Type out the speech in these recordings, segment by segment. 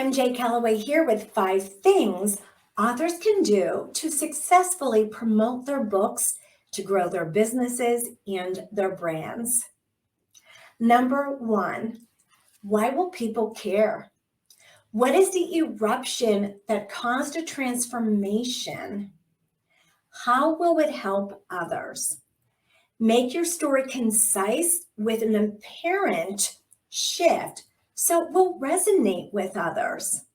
MJ Callaway here with 5 things authors can do to successfully promote their books to grow their businesses and their brands. Number 1, why will people care? What is the eruption that caused a transformation? How will it help others? Make your story concise with an apparent shift so it will resonate with others.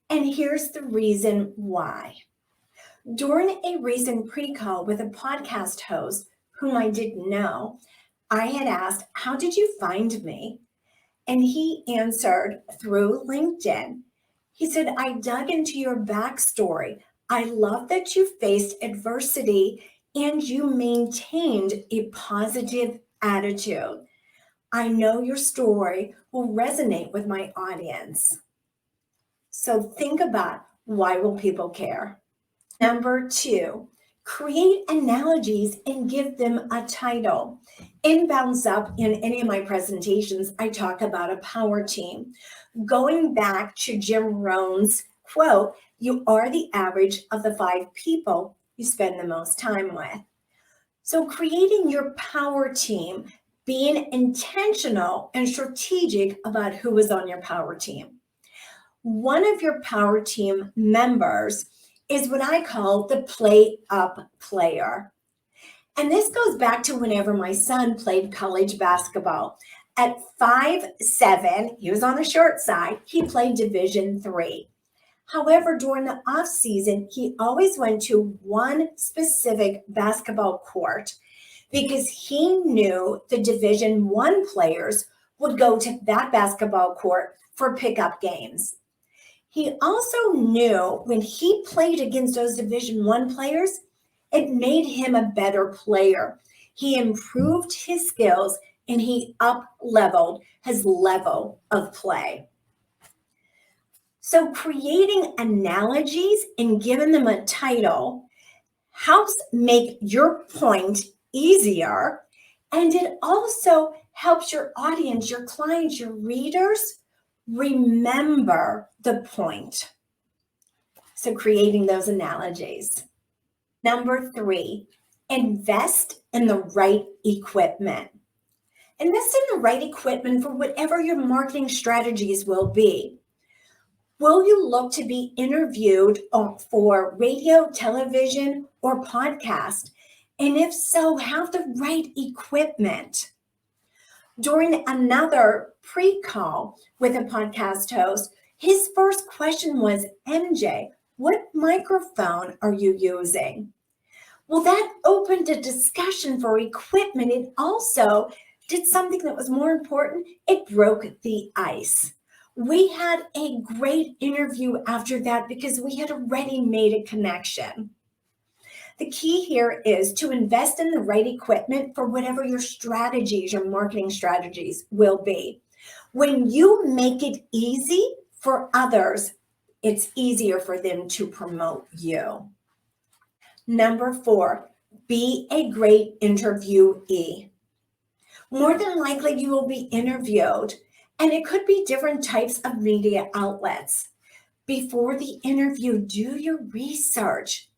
And here's the reason why. During a recent pre-call with a podcast host whom I didn't know, I had asked, "How did you find me?" And he answered, "Through LinkedIn." He said, "I dug into your backstory. I love that you faced adversity and you maintained a positive attitude. I know your story will resonate with my audience." So think about, why will people care? Number 2, create analogies and give them a title. In Bounce Up, in any of my presentations, I talk about a power team. Going back to Jim Rohn's quote, "You are the average of the 5 people you spend the most time with." So creating your power team, being intentional and strategic about who is on your power team. One of your power team members is what I call the play up player. And this goes back to whenever my son played college basketball. At 5'7", he was on the short side, he played Division III. However, during the off season, he always went to one specific basketball court because he knew the Division I players would go to that basketball court for pickup games. He also knew when he played against those Division I players, it made him a better player. He improved his skills and he up-leveled his level of play. So creating analogies and giving them a title helps make your point easier, and it also helps your audience, your clients, your readers remember the point. So creating those analogies. Number 3, invest in the right equipment. Invest in the right equipment for whatever your marketing strategies will be. Will you look to be interviewed for radio, television, or podcast? And if so, have the right equipment. During another pre-call with a podcast host, his first question was, "MJ, what microphone are you using?" Well, that opened a discussion for equipment. It also did something that was more important. It broke the ice. We had a great interview after that because we had already made a connection. The key here is to invest in the right equipment for whatever your strategies, your marketing strategies will be. When you make it easy for others, it's easier for them to promote you. Number 4, be a great interviewee. More than likely, you will be interviewed, and it could be different types of media outlets. Before the interview, do your research.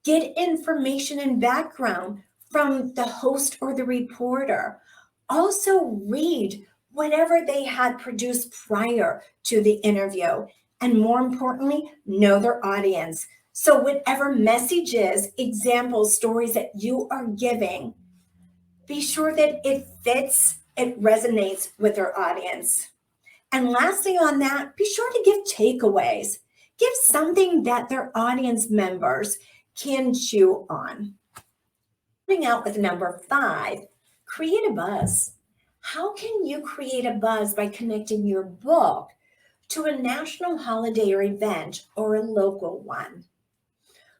Get information and background from the host or the reporter. Also read whatever they had produced prior to the interview. And more importantly, know their audience. So whatever messages, examples, stories that you are giving, be sure that it fits, it resonates with their audience. And lastly on that, be sure to give takeaways. Give something that their audience members can chew on. Starting out with number 5, create a buzz. How can you create a buzz by connecting your book to a national holiday or event or a local one?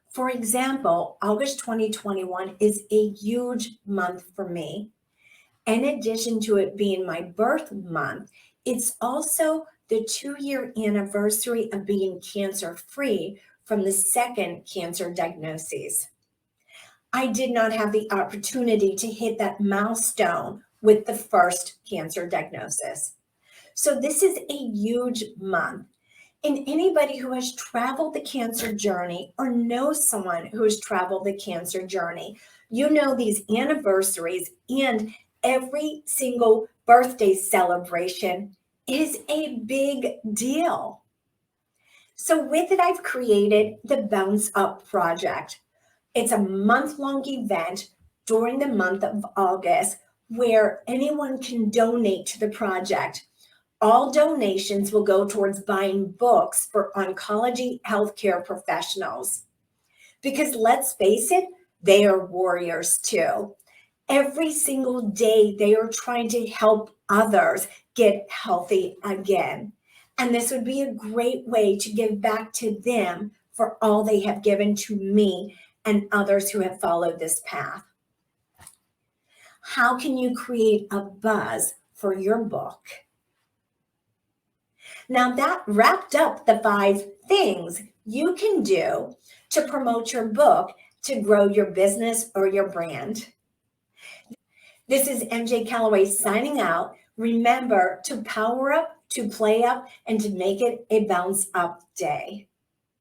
For example, August 2021 is a huge month for me. In addition to it being my birth month, it's also the 2-year anniversary of being cancer-free from the second cancer diagnosis. I did not have the opportunity to hit that milestone with the first cancer diagnosis. So this is a huge month. And anybody who has traveled the cancer journey or knows someone who has traveled the cancer journey, you know these anniversaries and every single birthday celebration is a big deal. So with it, I've created the Bounce Up Project. It's a month-long event during the month of August where anyone can donate to the project. All donations will go towards buying books for oncology healthcare professionals. Because let's face it, they are warriors too. Every single day, they are trying to help others get healthy again. And this would be a great way to give back to them for all they have given to me and others who have followed this path. How can you create a buzz for your book? Now, that wrapped up the 5 things you can do to promote your book to grow your business or your brand. This is MJ Callaway signing out. Remember to power up, to play up, and to make it a bounce up day.